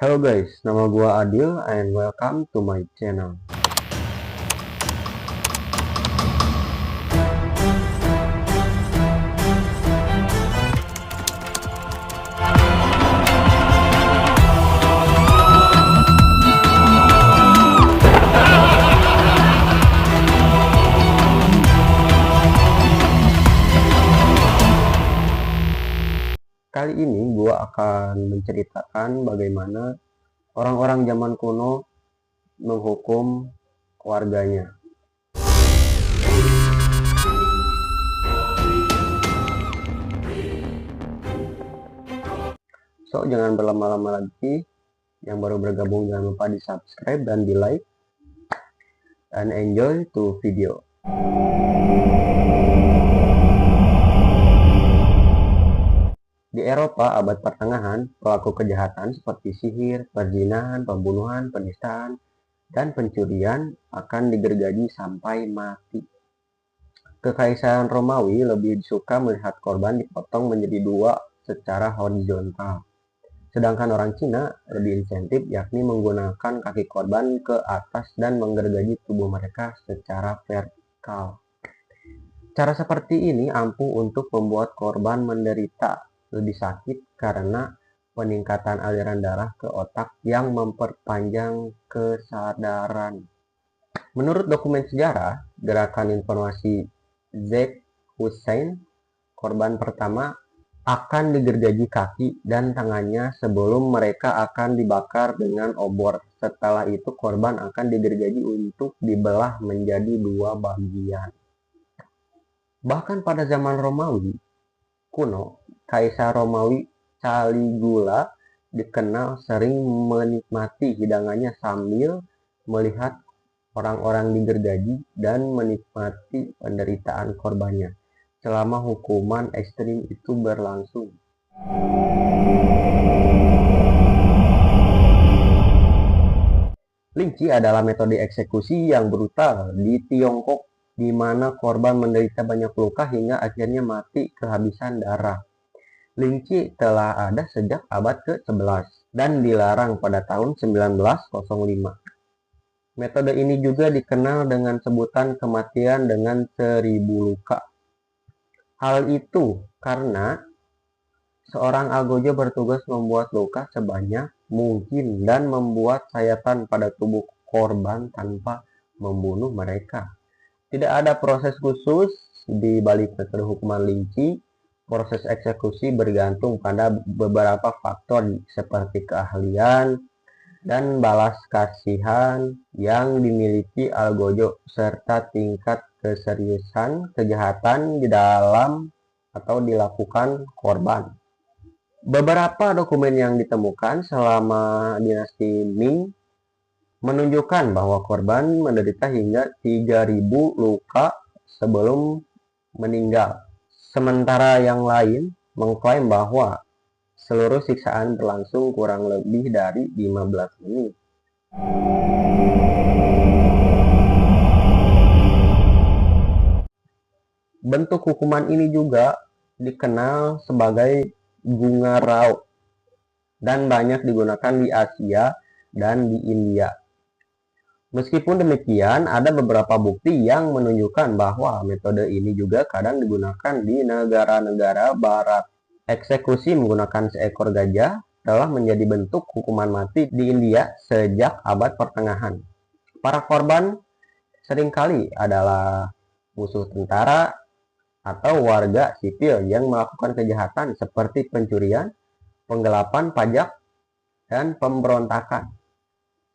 Hello guys, nama gua Adil and welcome to my channel. Kali ini gua akan menceritakan bagaimana orang-orang zaman kuno menghukum keluarganya. So, jangan berlama-lama lagi. Yang baru bergabung jangan lupa di subscribe dan di like. And enjoy to video. Di Eropa abad pertengahan, pelaku kejahatan seperti sihir, perzinahan, pembunuhan, penistaan, dan pencurian akan digergaji sampai mati. Kekaisaran Romawi lebih suka melihat korban dipotong menjadi dua secara horizontal. Sedangkan orang Cina lebih insentif, yakni menggunakan kaki korban ke atas dan menggergaji tubuh mereka secara vertikal. Cara seperti ini ampuh untuk membuat korban menderita lebih sakit karena peningkatan aliran darah ke otak yang memperpanjang kesadaran. Menurut dokumen sejarah, gerakan informasi Zakir Hussain, korban pertama akan digergaji kaki dan tangannya sebelum mereka akan dibakar dengan obor. Setelah itu korban akan digergaji untuk dibelah menjadi dua bagian. Bahkan pada zaman Romawi kuno, Kaisar Romawi Caligula dikenal sering menikmati hidangannya sambil melihat orang-orang digergaji dan menikmati penderitaan korbannya selama hukuman ekstrim itu berlangsung. Lynch adalah metode eksekusi yang brutal di Tiongkok, di mana korban menderita banyak luka hingga akhirnya mati kehabisan darah. Lynch telah ada sejak abad ke-11 dan dilarang pada tahun 1905. Metode ini juga dikenal dengan sebutan kematian dengan 1000 luka. Hal itu karena seorang algojo bertugas membuat luka sebanyak mungkin dan membuat sayatan pada tubuh korban tanpa membunuh mereka. Tidak ada proses khusus di balik metode hukuman Lynch. Proses eksekusi bergantung pada beberapa faktor seperti keahlian dan balas kasihan yang dimiliki algojo serta tingkat keseriusan kejahatan di dalam atau dilakukan korban. Beberapa dokumen yang ditemukan selama dinasti Ming menunjukkan bahwa korban menderita hingga 3000 luka sebelum meninggal. Sementara yang lain mengklaim bahwa seluruh siksaan berlangsung kurang lebih dari 15 menit. Bentuk hukuman ini juga dikenal sebagai gunga raut dan banyak digunakan di Asia dan di India. Meskipun demikian, ada beberapa bukti yang menunjukkan bahwa metode ini juga kadang digunakan di negara-negara barat. Eksekusi menggunakan seekor gajah telah menjadi bentuk hukuman mati di India sejak abad pertengahan. Para korban seringkali adalah musuh tentara atau warga sipil yang melakukan kejahatan seperti pencurian, penggelapan pajak, dan pemberontakan.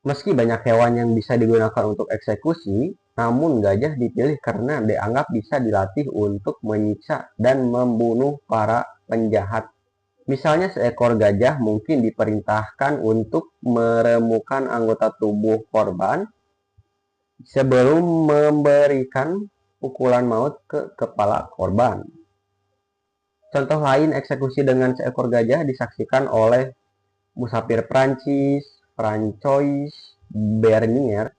Meski banyak hewan yang bisa digunakan untuk eksekusi, namun gajah dipilih karena dianggap bisa dilatih untuk menyiksa dan membunuh para penjahat. Misalnya seekor gajah mungkin diperintahkan untuk meremukkan anggota tubuh korban sebelum memberikan pukulan maut ke kepala korban. Contoh lain eksekusi dengan seekor gajah disaksikan oleh musafir Prancis, Francois Bernier.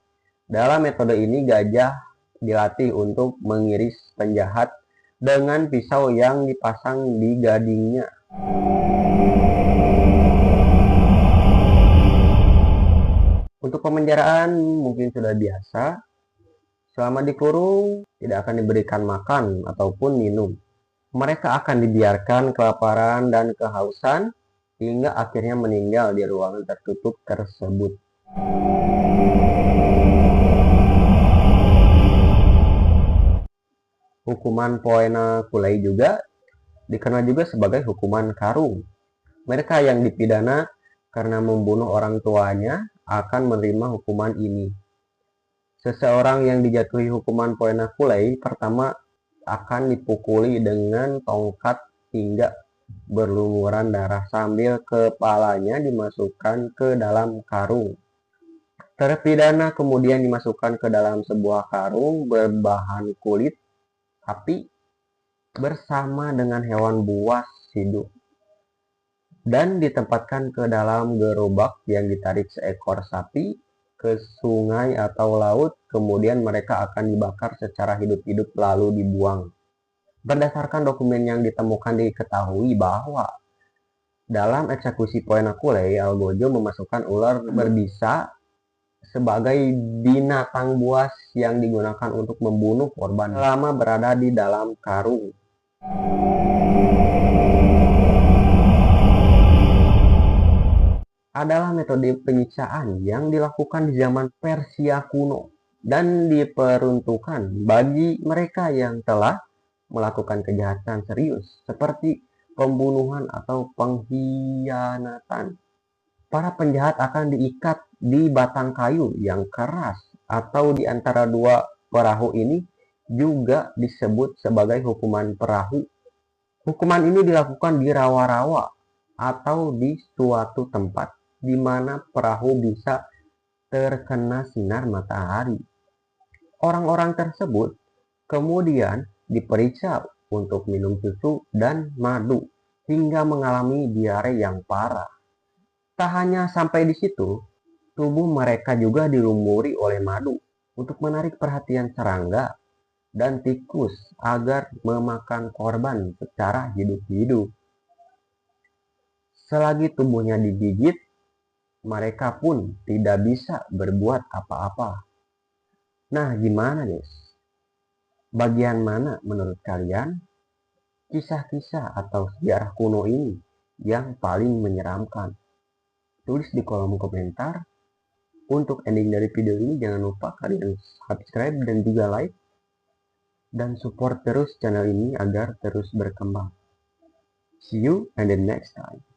Dalam metode ini gajah dilatih untuk mengiris penjahat dengan pisau yang dipasang di gadingnya. Untuk pemenjaraan mungkin sudah biasa. Selama dikurung, tidak akan diberikan makan ataupun minum. Mereka akan dibiarkan kelaparan dan kehausan hingga akhirnya meninggal di ruangan tertutup tersebut. Hukuman poena kulei juga dikenal juga sebagai hukuman karung. Mereka yang dipidana karena membunuh orang tuanya akan menerima hukuman ini. Seseorang yang dijatuhi hukuman poena kulei pertama akan dipukuli dengan tongkat hingga berlumuran darah sambil kepalanya dimasukkan ke dalam karung. Terpidana kemudian dimasukkan ke dalam sebuah karung berbahan kulit api bersama dengan hewan buas hidup dan ditempatkan ke dalam gerobak yang ditarik seekor sapi ke sungai atau laut, kemudian mereka akan dibakar secara hidup-hidup lalu dibuang. Berdasarkan dokumen yang ditemukan diketahui bahwa dalam eksekusi poena kulei, Algojo memasukkan ular berbisa sebagai binatang buas yang digunakan untuk membunuh korban selama berada di dalam karung. Adalah metode penyiksaan yang dilakukan di zaman Persia kuno dan diperuntukkan bagi mereka yang telah melakukan kejahatan serius seperti pembunuhan atau pengkhianatan. Para penjahat akan diikat di batang kayu yang keras atau di antara dua perahu ini juga disebut sebagai hukuman perahu. Hukuman ini dilakukan di rawa-rawa atau di suatu tempat di mana perahu bisa terkena sinar matahari. Orang-orang tersebut kemudian diperiksa untuk minum susu dan madu hingga mengalami diare yang parah. Tak hanya sampai di situ, tubuh mereka juga dilumuri oleh madu untuk menarik perhatian serangga dan tikus agar memakan korban secara hidup-hidup. Selagi tubuhnya digigit, mereka pun tidak bisa berbuat apa-apa. Nah, gimana guys? Bagian mana menurut kalian kisah-kisah atau sejarah kuno ini yang paling menyeramkan? Tulis di kolom komentar. Untuk ending dari video ini jangan lupa kalian subscribe dan juga like. Dan support terus channel ini agar terus berkembang. See you and the next time.